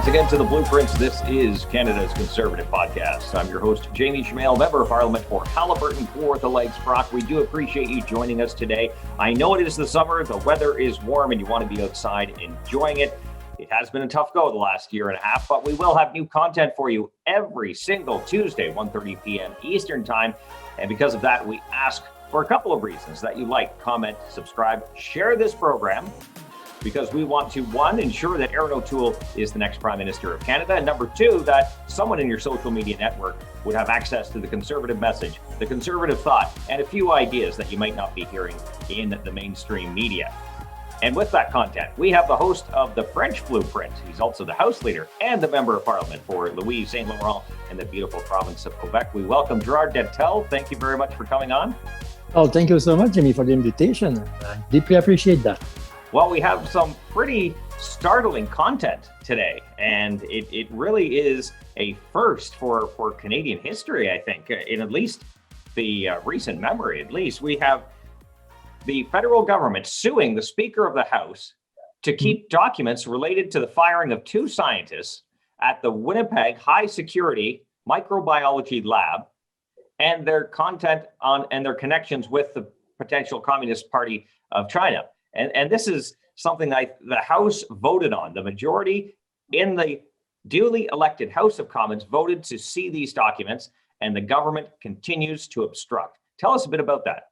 again to the Blueprints. This is Canada's Conservative Podcast. I'm your host, Jamie Shmail, Member of Parliament for Haliburton for the Lakes Brock. We do appreciate you joining us today. I know it is the summer, the weather is warm, and you want to be outside enjoying it. It has been a tough go the last year and a half, but we will have new content for you every single Tuesday, 1:30 p.m. Eastern Time. And because of that, we ask for a couple of reasons that you like, comment, subscribe, share this program, because we want to, one, ensure that Erin O'Toole is the next Prime Minister of Canada, and number two, that someone in your social media network would have access to the Conservative message, the Conservative thought, and a few ideas that you might not be hearing in the mainstream media. And with that content, we have the host of the French Blueprint. He's also the House Leader and the Member of Parliament for Louis-Saint-Laurent and the beautiful province of Quebec. We welcome Gérard Deltell. Thank you very much for coming on. Oh, thank you so much, Jimmy, for the invitation. I deeply appreciate that. Well, we have some pretty startling content today, and it really is a first for Canadian history, I think, in at least the recent memory. At least we have the federal government suing the Speaker of the House to keep documents related to the firing of two scientists at the Winnipeg High Security Microbiology Lab and their content on and their connections with the potential Communist Party of China. And this is something that the House voted on. The majority in the duly elected House of Commons voted to see these documents, and the government continues to obstruct. Tell us a bit about that.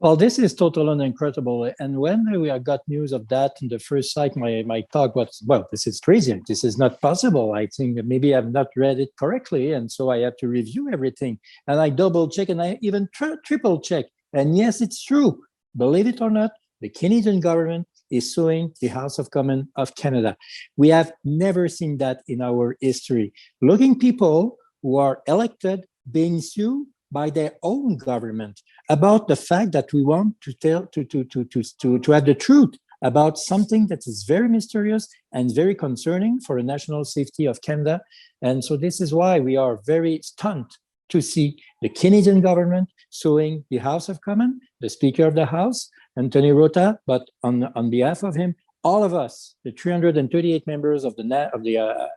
Well, this is total and incredible. And when we got news of that in the first sight, my thought was, well, this is crazy. This is not possible. I think that maybe I've not read it correctly. And so I have to review everything. And I double check and I even triple check. And yes, it's true. Believe it or not, the Canadian government is suing the House of Commons of Canada. We have never seen that in our history. Looking people who are elected being sued by their own government about the fact that we want to tell to have the truth about something that is very mysterious and very concerning for the national safety of Canada. And so this is why we are very stunned to see the Canadian government suing the House of Commons, the Speaker of the House, Anthony Rota, but on behalf of him, all of us, the 338 members of the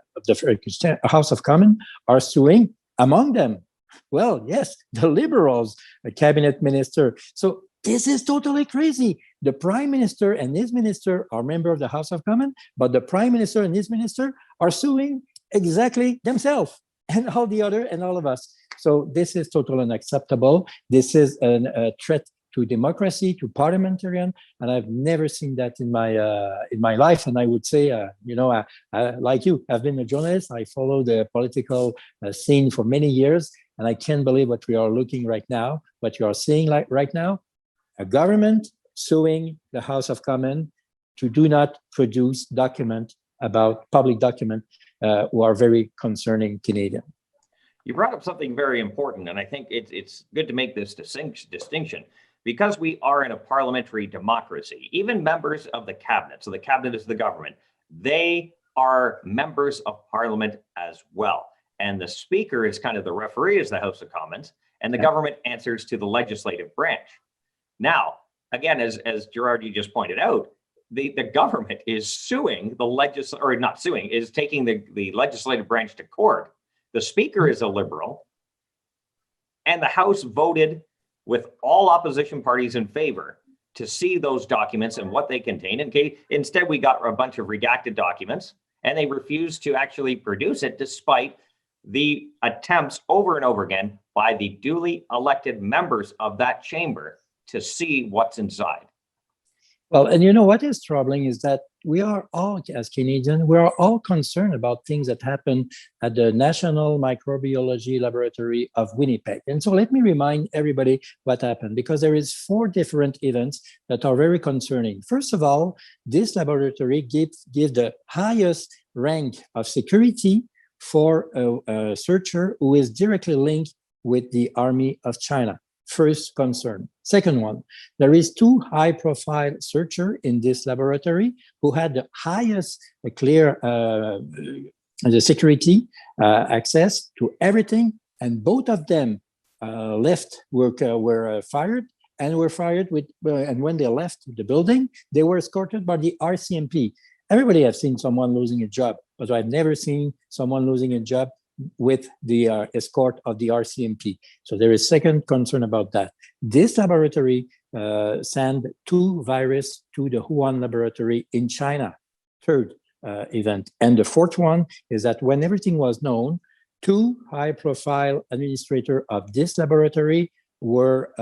House of Commons, are suing. Among them, well, yes, the Liberals, a cabinet minister. So this is totally crazy. The Prime Minister and his minister are members of the House of Commons, but the Prime Minister and his minister are suing exactly themselves and all the other and all of us. So this is totally unacceptable. This is a threat to democracy, to parliamentarian, and I've never seen that in my life. And I would say, like you, I've been a journalist. I follow the political scene for many years, and I can't believe what we are looking right now. What you are seeing right now, a government suing the House of Commons to do not produce public document who are very concerning Canadian. You brought up something very important, and I think it's good to make this distinction. Because we are in a parliamentary democracy, even members of the cabinet, so the cabinet is the government, they are members of parliament as well. And the speaker is kind of the referee as the House of Commons, and the government answers to the legislative branch. Now, again, as Gérard, you just pointed out, the government is suing is taking the legislative branch to court. The speaker is a Liberal, and the House voted with all opposition parties in favor to see those documents and what they contain. Instead, we got a bunch of redacted documents, and they refused to actually produce it despite the attempts over and over again by the duly elected members of that chamber to see what's inside. Well, and you know what is troubling is that we are all, as Canadians, we are all concerned about things that happen at the National Microbiology Laboratory of Winnipeg. And so let me remind everybody what happened, because there is 4 different events that are very concerning. First of all, this laboratory gives the highest rank of security for a searcher who is directly linked with the Army of China. First concern. Second one, there is 2 high-profile searchers in this laboratory who had the highest clear the security access to everything, and both of them were fired and were fired with. And when they left the building, they were escorted by the RCMP. Everybody has seen someone losing a job, but I've never seen someone losing a job with the escort of the RCMP. So there is second concern about that. This laboratory sent 2 viruses to the Wuhan laboratory in China. Third event. And the fourth one is that when everything was known, 2 high-profile administrators of this laboratory were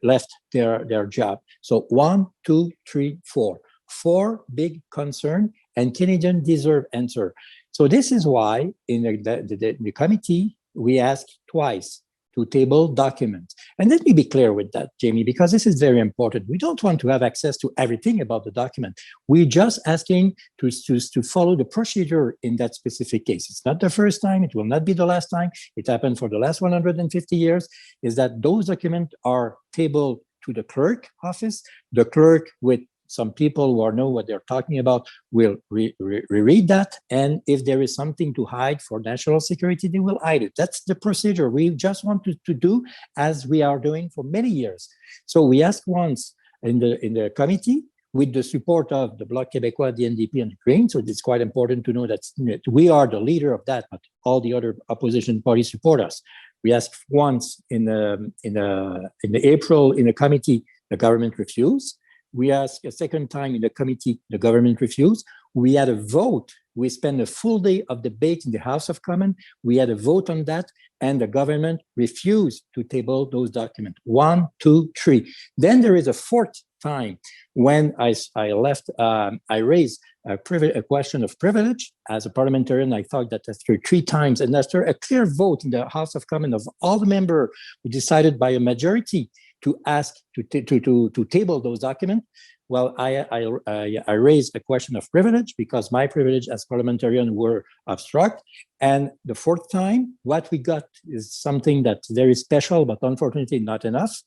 left their job. So 1, 2, 3, 4. 4 big concern, and Canadians deserve answer. So this is why in the committee, we asked twice to table documents. And let me be clear with that, Jamie, because this is very important. We don't want to have access to everything about the document. We're just asking to follow the procedure in that specific case. It's not the first time, it will not be the last time. It happened for the last 150 years, is that those documents are tabled to the clerk office. The clerk, with some people who know what they're talking about, will reread that. And if there is something to hide for national security, they will hide it. That's the procedure. We just want to do as we are doing for many years. So we asked once in the committee with the support of the Bloc Québécois, the NDP, and the Greens. So it's quite important to know that we are the leader of that, but all the other opposition parties support us. We asked once in April in the committee, the government refused. We asked a second time in the committee, the government refused. We had a vote. We spent a full day of debate in the House of Commons. We had a vote on that, and the government refused to table those documents. 1, 2, 3. Then there is a fourth time when I raised a question of privilege. As a parliamentarian, I thought that after 3 times, and after a clear vote in the House of Commons of all the members, we decided by a majority to ask to table those documents. Well, I raised a question of privilege because my privilege as parliamentarian were obstruct. And the fourth time, what we got is something that's very special, but unfortunately not enough.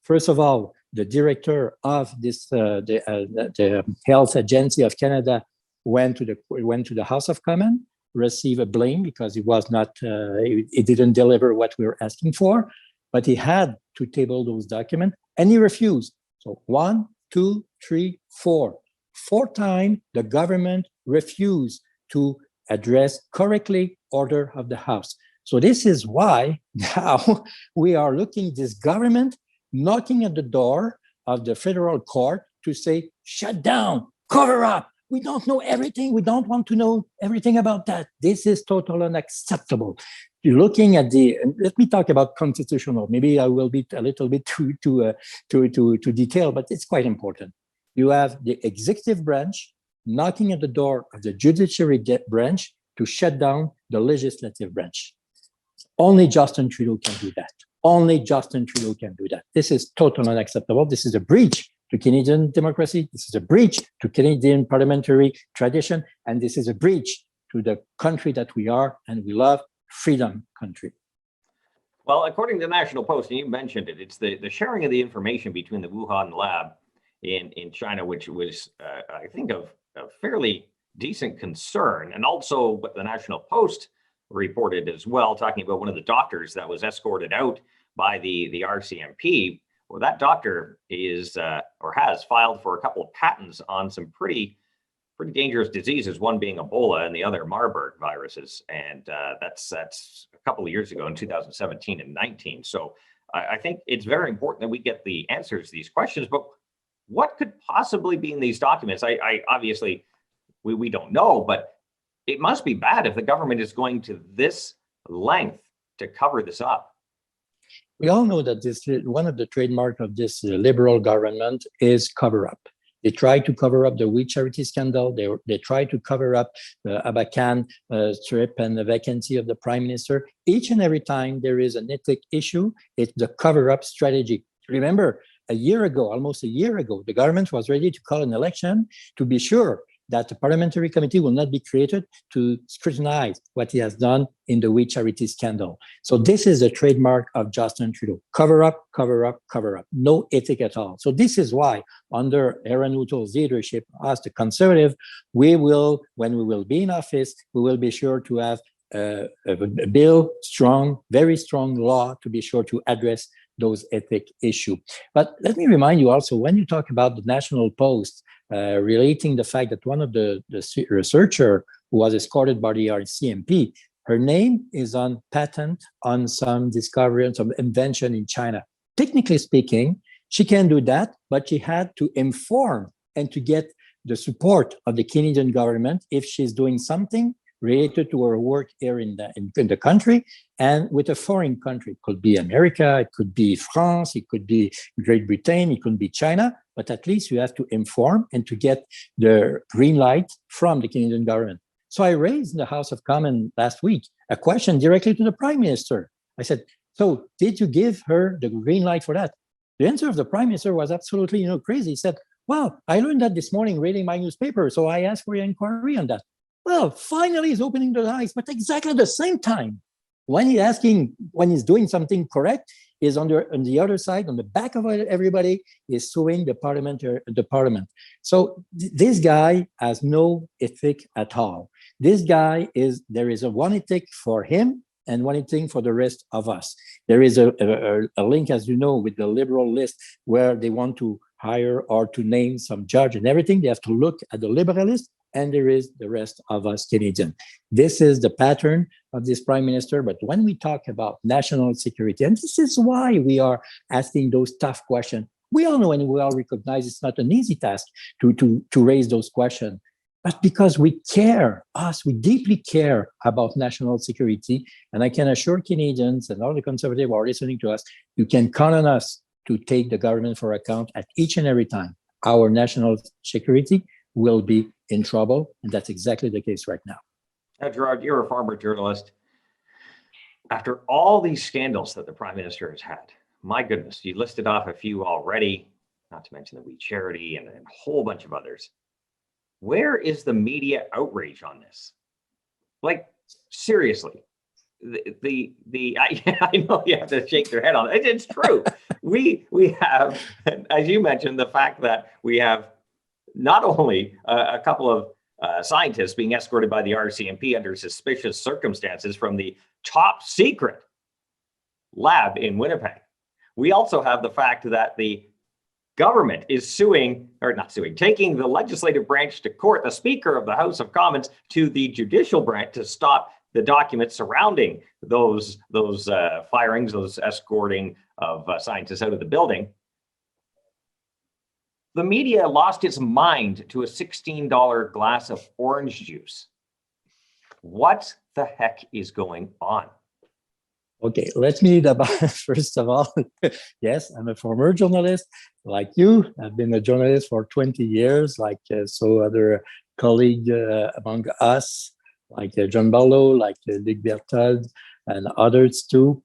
First of all, the director of this the Health Agency of Canada went to the House of Commons, received a blame because he was not he didn't deliver what we were asking for. But he had to table those documents, and he refused. So 1, 2, 3, 4. 4 times, the government refused to address correctly order of the House. So this is why now we are looking this government knocking at the door of the federal court to say, shut down, cover up. We don't know everything. We don't want to know everything about that. This is totally unacceptable. You're looking at let me talk about constitutional. Maybe I will be a little bit too detailed, but it's quite important. You have the executive branch knocking at the door of the judiciary branch to shut down the legislative branch. Only Justin Trudeau can do that. Only Justin Trudeau can do that. This is totally unacceptable. This is a breach to Canadian democracy. This is a breach to Canadian parliamentary tradition. And this is a breach to the country that we are and we love, freedom country. Well, according to the National Post, and you mentioned it, it's the sharing of the information between the Wuhan lab in China, which was, I think, of fairly decent concern. And also what the National Post reported as well, talking about one of the doctors that was escorted out by the RCMP. Well, that doctor is or has filed for a couple of patents on some pretty dangerous diseases, one being Ebola and the other Marburg viruses. And that's a couple of years ago in 2017 and 19. So I think it's very important that we get the answers to these questions. But what could possibly be in these documents? I obviously, we don't know, but it must be bad if the government is going to this length to cover this up. We all know that this one of the trademark of this liberal government is cover up. They tried to cover up the We Charity scandal. They tried to cover up the Abakan trip and the vacancy of the prime minister. Each and every time there is an ethic issue, it's the cover-up strategy. Remember, almost a year ago, the government was ready to call an election to be sure that the parliamentary committee will not be created to scrutinize what he has done in the We Charity scandal. So this is the trademark of Justin Trudeau. Cover up, cover up, cover up. No ethic at all. So this is why under Aaron O'Toole's leadership, as the Conservative, when we will be in office, we will be sure to have a bill, very strong law to be sure to address those ethic issues. But let me remind you also, when you talk about the National Post, relating the fact that one of the researcher who was escorted by the RCMP, her name is on patent on some discovery and some invention in China. Technically speaking, she can do that, but she had to inform and to get the support of the Canadian government if she's doing something related to her work here in the country and with a foreign country. It could be America, it could be France, it could be Great Britain, it could be China, but at least you have to inform and to get the green light from the Canadian government. So I raised in the House of Commons last week a question directly to the Prime Minister. I said, so did you give her the green light for that? The answer of the Prime Minister was absolutely crazy. He said, well, I learned that this morning reading my newspaper, so I asked for your inquiry on that. Well, finally he's opening the eyes, but exactly at the same time, when he's doing something correct, is on the other side, on the back of everybody, is suing the parliament. So this guy has no ethic at all. This guy there is a one ethic for him and one thing for the rest of us. There is a link, as you know, with the liberal list where they want to hire or to name some judge and everything. They have to look at the liberal list, and there is the rest of us Canadians. This is the pattern of this Prime Minister. But when we talk about national security, and this is why we are asking those tough questions, we all know and we all recognize it's not an easy task to raise those questions. But because we deeply care about national security, and I can assure Canadians and all the conservatives who are listening to us, you can count on us to take the government for account at each and every time. Our national security will be in trouble, and that's exactly the case right now. Now, Gérard, you're a former journalist. After all these scandals that the Prime Minister has had, my goodness, you listed off a few already, not to mention the We Charity and a whole bunch of others. Where is the media outrage on this? Like, seriously, I know you have to shake your head on it. It's true. we have, as you mentioned, the fact that we have not only a couple of scientists being escorted by the RCMP under suspicious circumstances from the top secret lab in Winnipeg. We also have the fact that the government is taking the legislative branch to court, the Speaker of the House of Commons to the judicial branch to stop the documents surrounding those firings, those escorting of scientists out of the building. The media lost its mind to a $16 glass of orange juice. What the heck is going on? Okay, let me first of all, yes, I'm a former journalist like you. I've been a journalist for 20 years, like so other colleagues among us, like John Barlow, like Luc Berthold, and others too.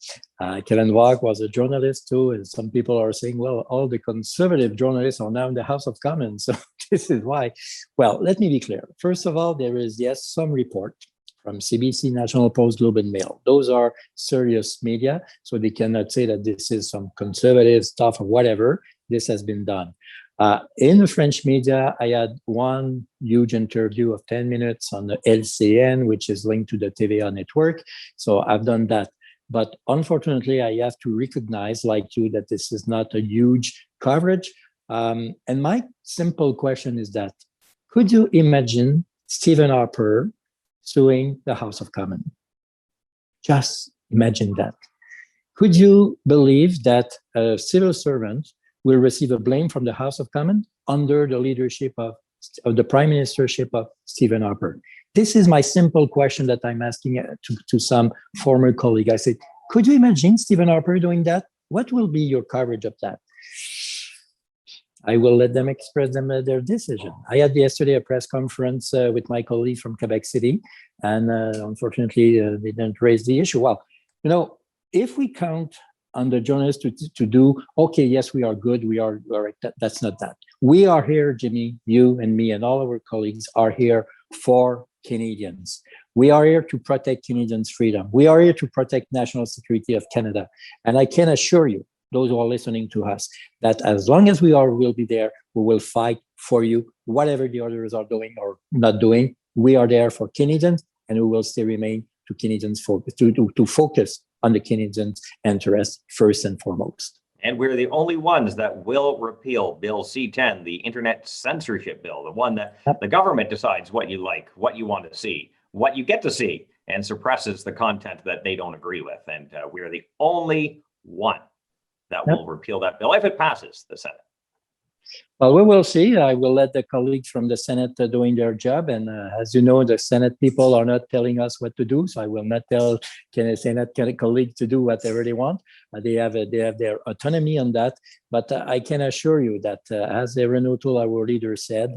Kellen Waugh was a journalist too, and some people are saying, well, all the conservative journalists are now in the House of Commons, so this is why. Well, let me be clear. First of all, there is, yes, some report from CBC, National Post, Globe and Mail. Those are serious media, so they cannot say that this is some conservative stuff or whatever. This has been done. In the French media, I had one huge interview of 10 minutes on the LCN, which is linked to the TVA network. So I've done that. But unfortunately, I have to recognize, like you, that this is not a huge coverage. And my simple question is that, could you imagine Stephen Harper suing the House of Commons? Just imagine that. Could you believe that a civil servant will receive a blame from the House of Commons under the leadership of the Prime Ministership of Stephen Harper? This is my simple question that I'm asking to some former colleague. I said, could you imagine Stephen Harper doing that? What will be your coverage of that? I will let them express their decision. I had yesterday a press conference with my colleague from Quebec City, and unfortunately, they didn't raise the issue. Well, if we count on the journalists to do, okay, yes, we are good, we are right. That's not that. We are here, Jimmy, you and me and all our colleagues are here for Canadians. We are here to protect Canadians' freedom. We are here to protect national security of Canada. And I can assure you, those who are listening to us, that as long as will be there, we will fight for you, whatever the others are doing or not doing. We are there for Canadians, and we will still remain to Canadians to focus on the Canadians' interests first and foremost. And we're the only ones that will repeal Bill C-10, the Internet Censorship Bill, the one that the government decides what you like, what you want to see, what you get to see, and suppresses the content that they don't agree with. And we're the only one that will repeal that bill if it passes the Senate. Well, we will see. I will let the colleagues from the Senate doing their job. And as you know, the Senate people are not telling us what to do. So I will not tell Senate colleagues to do whatever they want. They have their autonomy on that. But I can assure you that, as Aaron O'Toole, our leader, said,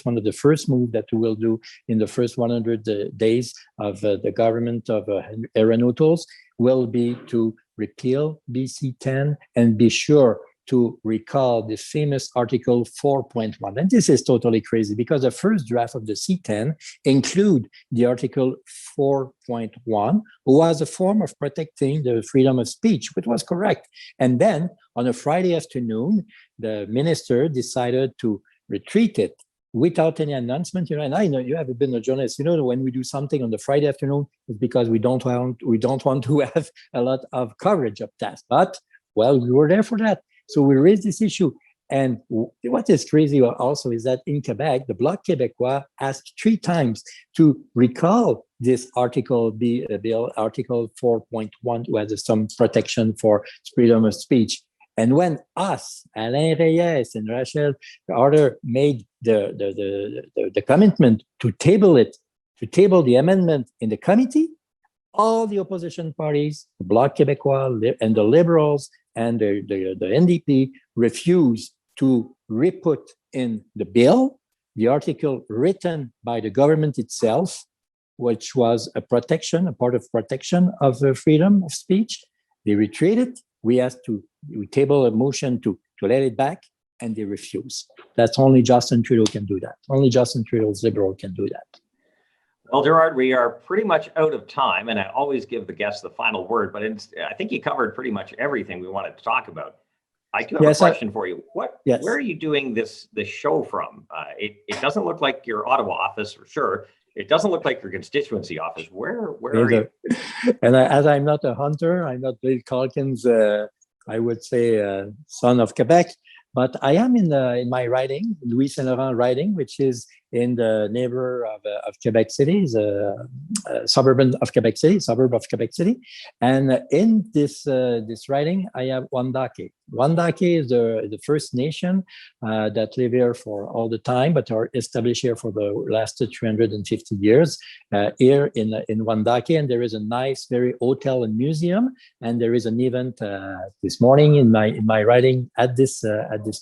one of the first moves that we will do in the first 100 days of the government of Aaron O'Toole's will be to repeal BC-10 and be sure to recall the famous Article 4.1. And this is totally crazy because the first draft of the C-10 include the Article 4.1, was a form of protecting the freedom of speech, which was correct. And then on a Friday afternoon, the minister decided to retreat it without any announcement. And I know you have been a journalist. When we do something on the Friday afternoon, it's because we don't want to have a lot of coverage of that. But well, we were there for that. So we raised this issue. And what is crazy also is that in Quebec, the Bloc Québécois asked 3 times to recall this Article Bill, Article 4.1, who has some protection for freedom of speech. And when us, Alain Reyes and Rachel Carter, made the commitment to table the amendment in the committee, all the opposition parties, the Bloc Québécois and the Liberals and the NDP refused to re-put in the bill the article written by the government itself, which was a part of protection of freedom of speech. They retreated. We table a motion to let it back, and they refuse. That's only Justin Trudeau can do that. Only Justin Trudeau's Liberal can do that. Well, Gérard, we are pretty much out of time, and I always give the guests the final word, but I think you covered pretty much everything we wanted to talk about. I do have a question for you. Where are you doing this show from? It doesn't look like your Ottawa office, for sure. It doesn't look like your constituency office. Where are you? And as I'm not a hunter, I'm not Bill Calkins, I would say, son of Quebec, but I am in my riding, Louis-Saint-Laurent riding, which is in the neighbor of Quebec City, suburb of Quebec City. And in this riding, I have Wandake. Wandake is the First Nation that live here for all the time, but are established here for the last 350 years here in Wandake. And there is a nice, very hotel and museum. And there is an event this morning in my riding at this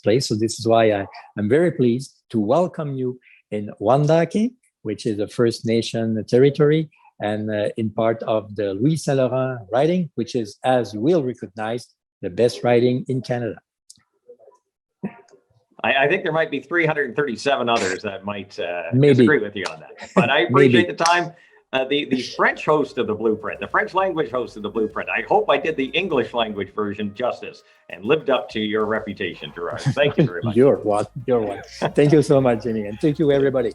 place. So this is why I'm very pleased to welcome you in Wandake, which is a First Nation territory, and in part of the Louis-Saint-Laurent riding, which is, as you will recognize, the best riding in Canada. I think there might be 337 others that might disagree with you on that. But I appreciate the time. The French host of the Blueprint, the French language host of the Blueprint. I hope I did the English language version justice and lived up to your reputation, Gérard. Thank you very much. You're one. Thank you so much, Jimmy. And thank you, everybody.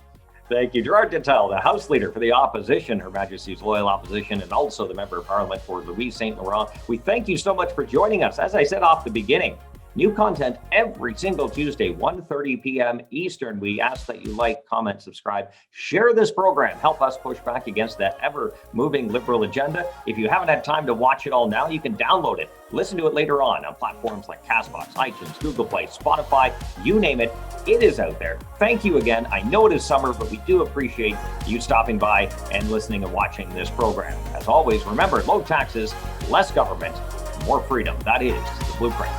Thank you. Gérard Deltell, the House Leader for the Opposition, Her Majesty's Loyal Opposition, and also the Member of Parliament for Louis-Saint-Laurent. We thank you so much for joining us. As I said off the beginning, new content every single Tuesday, 1:30 p.m. Eastern. We ask that you like, comment, subscribe, share this program. Help us push back against that ever-moving liberal agenda. If you haven't had time to watch it all now, you can download it. Listen to it later on platforms like CastBox, iTunes, Google Play, Spotify, you name it. It is out there. Thank you again. I know it is summer, but we do appreciate you stopping by and listening and watching this program. As always, remember, low taxes, less government, more freedom. That is the Blueprint.